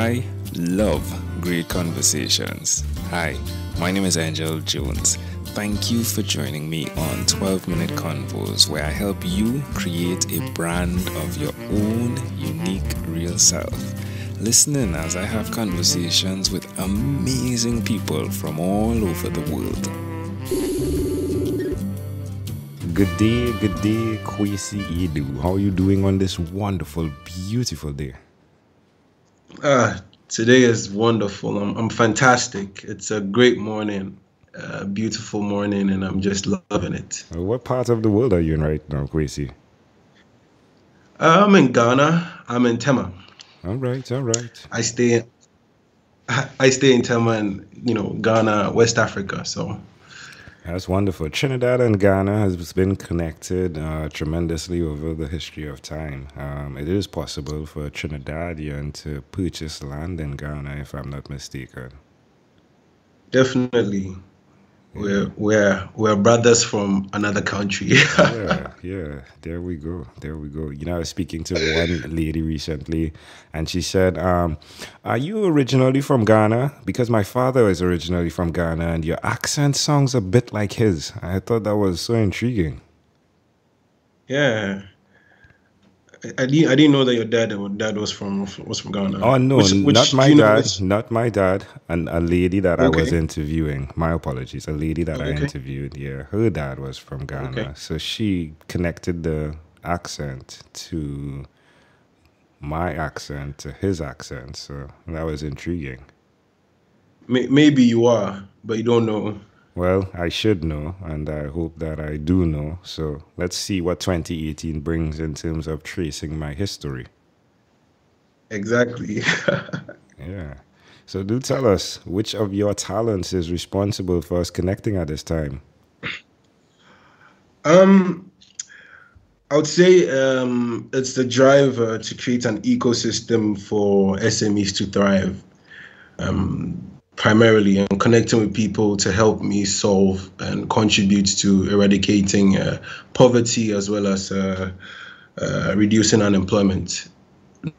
I love great conversations. Hi, my name is Angel Jones. Thank you for joining me on 12-Minute Convos, where I help you create a brand of your own unique real self. Listen in as I have conversations with amazing people from all over the world. Good day, Kwesi, Aidoo. How are you doing on this wonderful, beautiful day? Today is wonderful. I'm fantastic. It's a great morning, beautiful morning, and I'm just loving it. What part of the world are you in right now, Kwesi? I'm in Ghana. I'm in Tema. All right. I stay in Tema, and Ghana, West Africa. So That's wonderful. Trinidad and Ghana has been connected tremendously over the history of time. It is possible for a Trinidadian to purchase land in Ghana, if I'm not mistaken. definitely, we're brothers from another country. Yeah. There we go. I was speaking to one lady recently, and she said, are you originally from Ghana? Because my father is originally from Ghana, and your accent sounds a bit like his. I thought that was so intriguing. Yeah. I didn't know that your dad was from Ghana. Oh no, not my dad, and a lady that I was Okay. interviewing. My apologies, a lady that I Okay. interviewed. Yeah, her dad was from Ghana, Okay. so she connected the accent to my accent to his accent. So that was intriguing. Maybe you are, but you don't know. Well, I should know, and I hope that I do know. So let's see what 2018 brings in terms of tracing my history. Exactly. Yeah. So do tell us, which of your talents is responsible for us connecting at this time? I would say it's the drive to create an ecosystem for SMEs to thrive, primarily, and connecting with people to help me solve and contribute to eradicating poverty as well as reducing unemployment,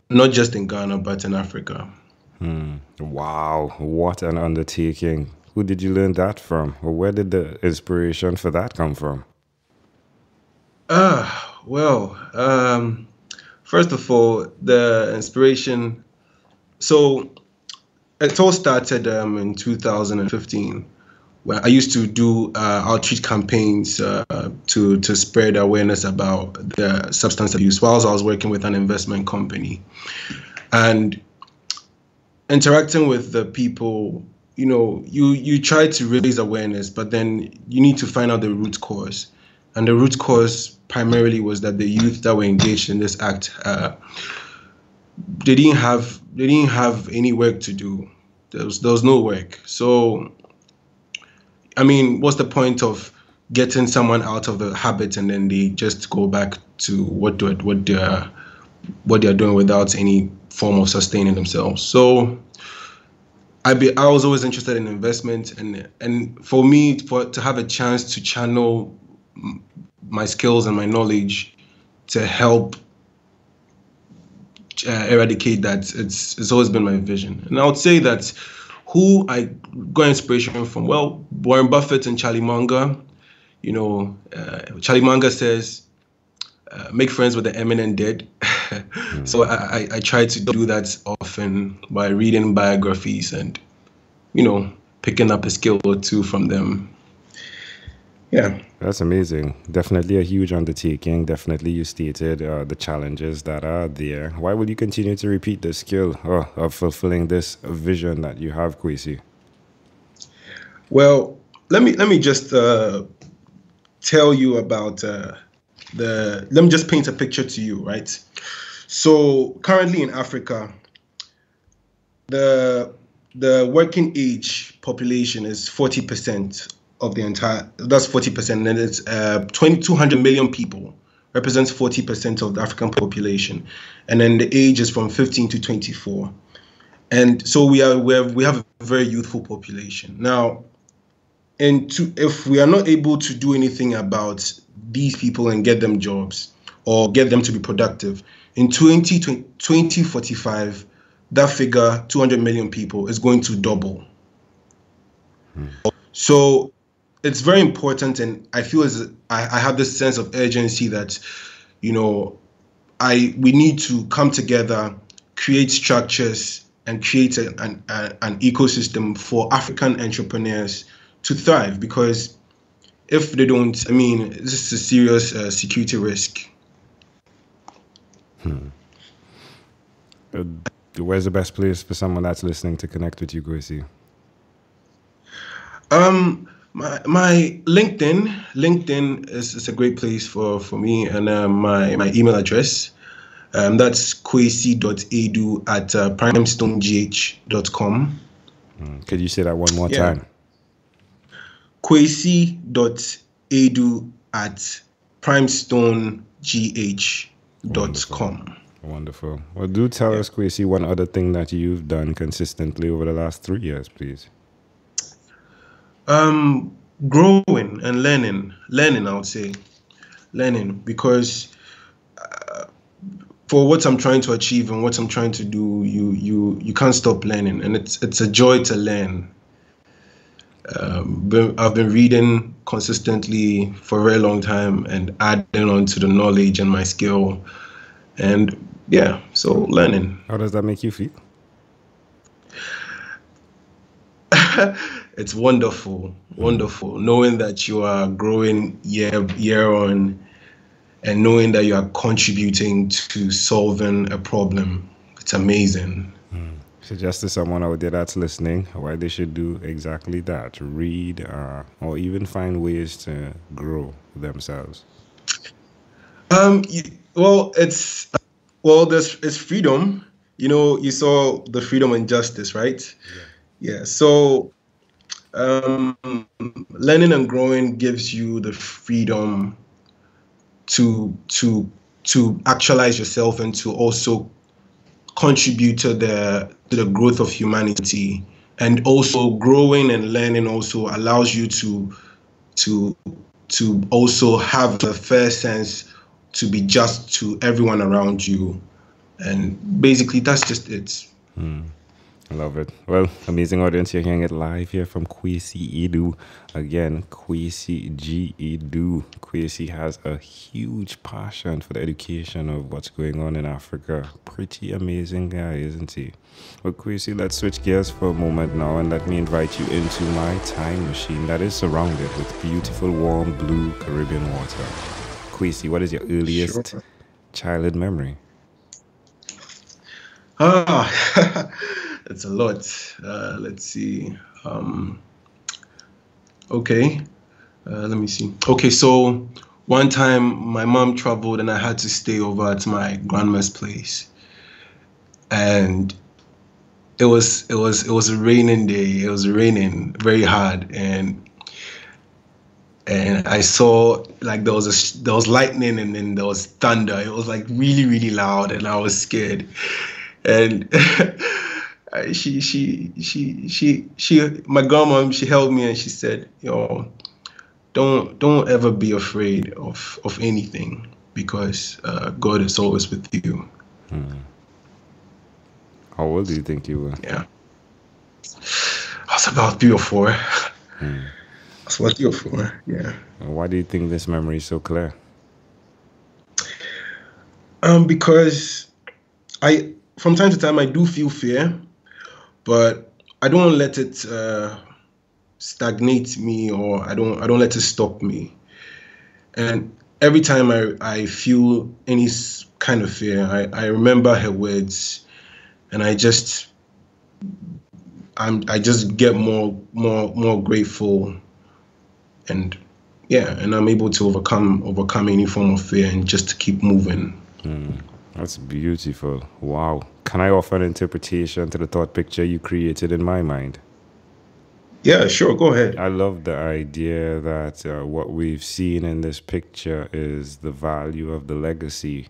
not just in Ghana, but in Africa. Wow, what an undertaking. Who did you learn that from? Or where did the inspiration for that come from? Well, first of all, the inspiration. So it all started in 2015, where I used to do outreach campaigns to spread awareness about the substance abuse whilst I was working with an investment company. And interacting with the people, you try to raise awareness, but then you need to find out the root cause. And the root cause primarily was that the youth that were engaged in this act, they didn't have any work to do. There was no work. So, I mean, what's the point of getting someone out of a habit and then they just go back to what they're doing without any form of sustaining themselves? So I was always interested in investment, and for me to have a chance to channel my skills and my knowledge to help eradicate that, it's always been my vision. And I would say that who I got inspiration from, well, Warren Buffett and Charlie Munger. Charlie Munger says, make friends with the eminent dead. So I try to do that often by reading biographies and, picking up a skill or two from them. Yeah. That's amazing. Definitely a huge undertaking. Definitely you stated the challenges that are there. Why will you continue to repeat the skill of fulfilling this vision that you have, Kwesi? Well, let me just tell you about let me just paint a picture to you, right? So currently in Africa, the working age population is 40% of the entire. That's 40%, and it's 200 million people, represents 40% of the African population, and then the age is from 15 to 24, and so we have a very youthful population now. If we are not able to do anything about these people and get them jobs or get them to be productive, in 2045, that figure, 200 million people, is going to double. So it's very important, and I feel I have this sense of urgency that, you know, we need to come together, create structures, and create an ecosystem for African entrepreneurs to thrive. Because if they don't, I mean, this is a serious security risk. Where's the best place for someone that's listening to connect with you, Kwesi? My LinkedIn is a great place for me, and my email address, that's kwesi.aidoo at primestonegh.com. Could you say that one more time? Kwesi.aidoo at primestonegh.com. Wonderful. Well, do tell us, Kwesi, one other thing that you've done consistently over the last 3 years, please. Growing and learning, I would say. Learning, because for what I'm trying to achieve and what I'm trying to do, you can't stop learning, and it's a joy to learn. I've been reading consistently for a very long time and adding on to the knowledge and my skill, and so learning. How does that make you feel? It's wonderful, knowing that you are growing year on, and knowing that you are contributing to solving a problem. It's amazing. Suggest to someone out there that's listening why they should do exactly that: read, or even find ways to grow themselves. It's freedom. You know, you saw the freedom and justice, right? Yeah. So learning and growing gives you the freedom to actualize yourself and to also contribute to the growth of humanity. And also growing and learning also allows you to also have a fair sense to be just to everyone around you. And basically that's just it. I love it. Well, amazing audience. You're hearing it live here from Kwesi Aidoo. Again, Kwesi G. Aidoo. Kwesi has a huge passion for the education of what's going on in Africa. Pretty amazing guy, isn't he? Well, Kwesi, let's switch gears for a moment now, and let me invite you into my time machine that is surrounded with beautiful, warm, blue Caribbean water. Kwesi, what is your earliest childhood memory? It's a lot. Let's see. Okay. Let me see. Okay, so one time my mom traveled and I had to stay over at my grandma's place, and it was a raining day. It was raining very hard, and I saw like there was lightning and then there was thunder. It was like really, really loud, and I was scared. And my grandma, she held me and she said, don't ever be afraid of anything, because God is always with you. How old do you think you were? Yeah, I was about 3 or 4. I was about 3 or 4. Yeah. Why do you think this memory is so clear? Because from time to time I do feel fear, but I don't let it stagnate me, or I don't let it stop me. And every time I feel any kind of fear, I remember her words, and I just get more grateful, and I'm able to overcome any form of fear and just to keep moving. That's beautiful. Wow. Can I offer an interpretation to the thought picture you created in my mind? Yeah, sure. Go ahead. I love the idea that what we've seen in this picture is the value of the legacy.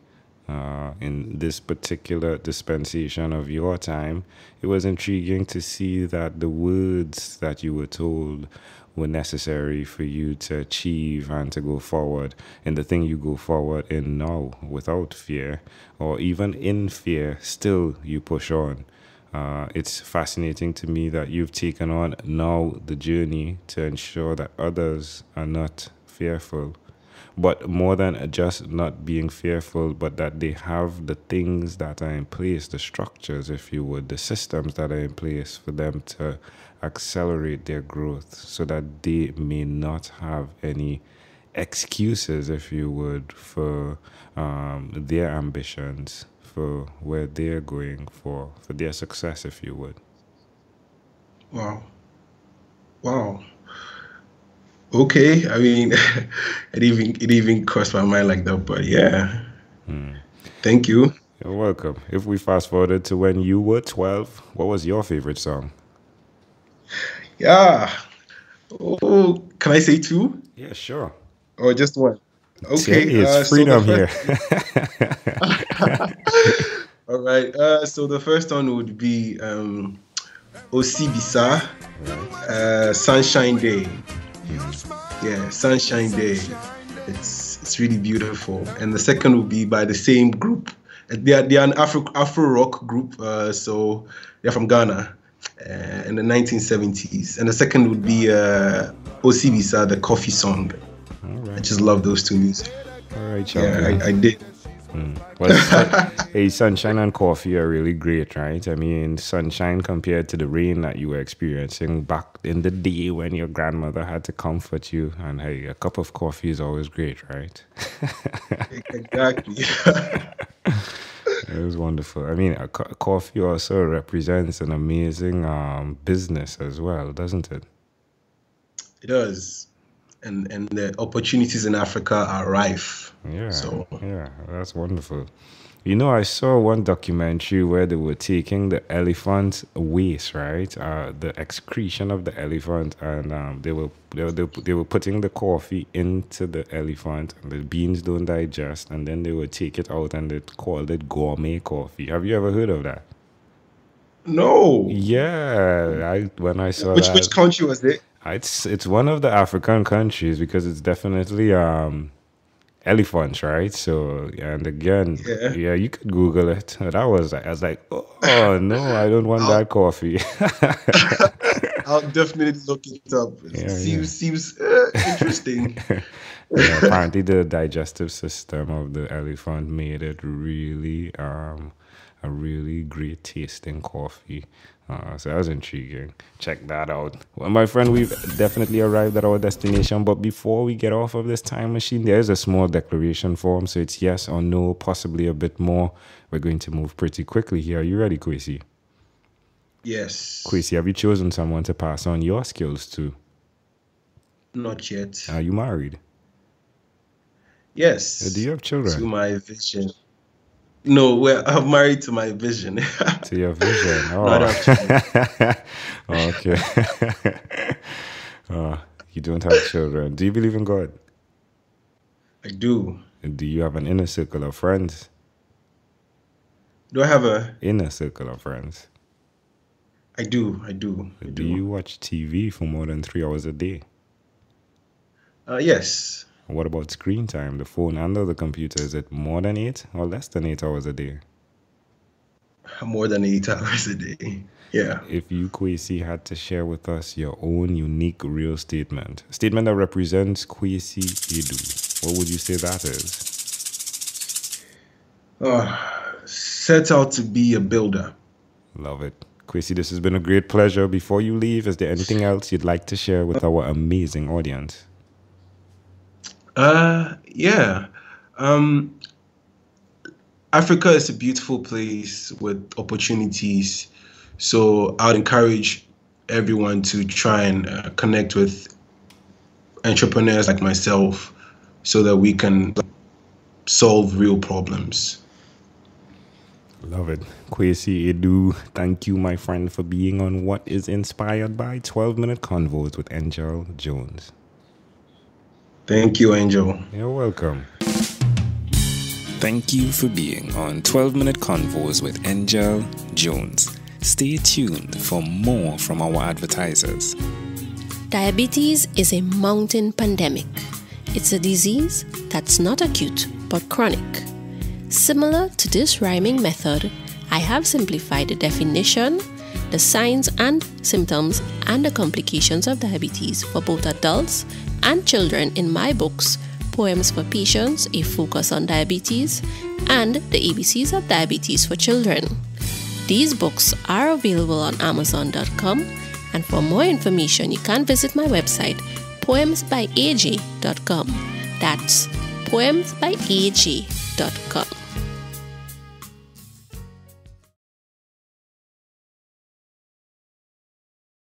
In this particular dispensation of your time, it was intriguing to see that the words that you were told were necessary for you to achieve and to go forward in the thing you go forward in now, without fear, or even in fear, still you push on. It's fascinating to me that you've taken on now the journey to ensure that others are not fearful, but more than just not being fearful, but that they have the things that are in place, the structures, if you would, the systems that are in place for them to accelerate their growth so that they may not have any excuses, if you would, for their ambitions, for where they're going, for their success, if you would. Wow. Okay. I mean, it even crossed my mind like that, but yeah. Thank you. You're welcome. If we fast forwarded to when you were 12, what was your favorite song? Yeah. Oh, can I say two? Yeah, sure. Or just one? Okay. It's freedom here. All right. So the first one would be Osibisa, Sunshine Day. Yeah, Sunshine Day. It's really beautiful. And the second would be by the same group. They are an Afro rock group. So they're from Ghana in the 1970s. And the second would be Osibisa, the Coffee Song. Right. I just love those two music. All right, champion. Yeah, I did. Well, hey, sunshine and coffee are really great, right? I mean, sunshine compared to the rain that you were experiencing back in the day when your grandmother had to comfort you. And hey, a cup of coffee is always great, right? Exactly. It was wonderful. I mean, coffee also represents an amazing business as well, doesn't it? It does. And the opportunities in Africa are rife. Yeah, that's wonderful. You know, I saw one documentary where they were taking the elephant waste, right? The excretion of the elephant, and they were putting the coffee into the elephant, and the beans don't digest, and then they would take it out and they called it gourmet coffee. Have you ever heard of that? No. Yeah, when I saw which country was it? It's one of the African countries because it's definitely elephants, right? So, and again, yeah, you could Google it. I was like, oh no, I don't want that coffee. I'll definitely look it up. Seems interesting. Yeah, apparently the digestive system of the elephant made it really a really great tasting coffee. So that was intriguing. Check that out. Well, my friend, we've definitely arrived at our destination. But before we get off of this time machine, there is a small declaration form. So it's yes or no, possibly a bit more. We're going to move pretty quickly here. Are you ready, Kwesi? Yes. Kwesi, have you chosen someone to pass on your skills to? Not yet. Are you married? Yes. Do you have children? To my vision. No, well, I'm married to my vision. To your vision. Oh. Okay. You don't have children. Do you believe in God? I do. Do you have an inner circle of friends? Do I have a inner circle of friends? I do. Do you watch TV for more than 3 hours a day? Yes. What about screen time? The phone and the computer, is it more than 8 or less than 8 hours a day? More than 8 hours a day. Yeah. If you, Kwesi, had to share with us your own unique real statement that represents Kwesi Aidoo, what would you say that is? Set out to be a builder. Love it. Kwesi, this has been a great pleasure. Before you leave, is there anything else you'd like to share with our amazing audience? Yeah. Africa is a beautiful place with opportunities. So I would encourage everyone to try and connect with entrepreneurs like myself so that we can solve real problems. Love it. Kwesi Aidoo, thank you, my friend, for being on What is Inspired by 12-Minute Convos with Angel Jones. Thank you, Angel. You're welcome. Thank you for being on 12-Minute Convos with Angel Jones. Stay tuned for more from our advertisers. Diabetes is a mountain pandemic. It's a disease that's not acute but chronic. Similar to this rhyming method, I have simplified the definition, the signs and symptoms, and the complications of diabetes for both adults and children in my books, Poems for Patients, A Focus on Diabetes, and The ABCs of Diabetes for Children. These books are available on Amazon.com, and for more information, you can visit my website, poemsbyaj.com. That's poemsbyaj.com.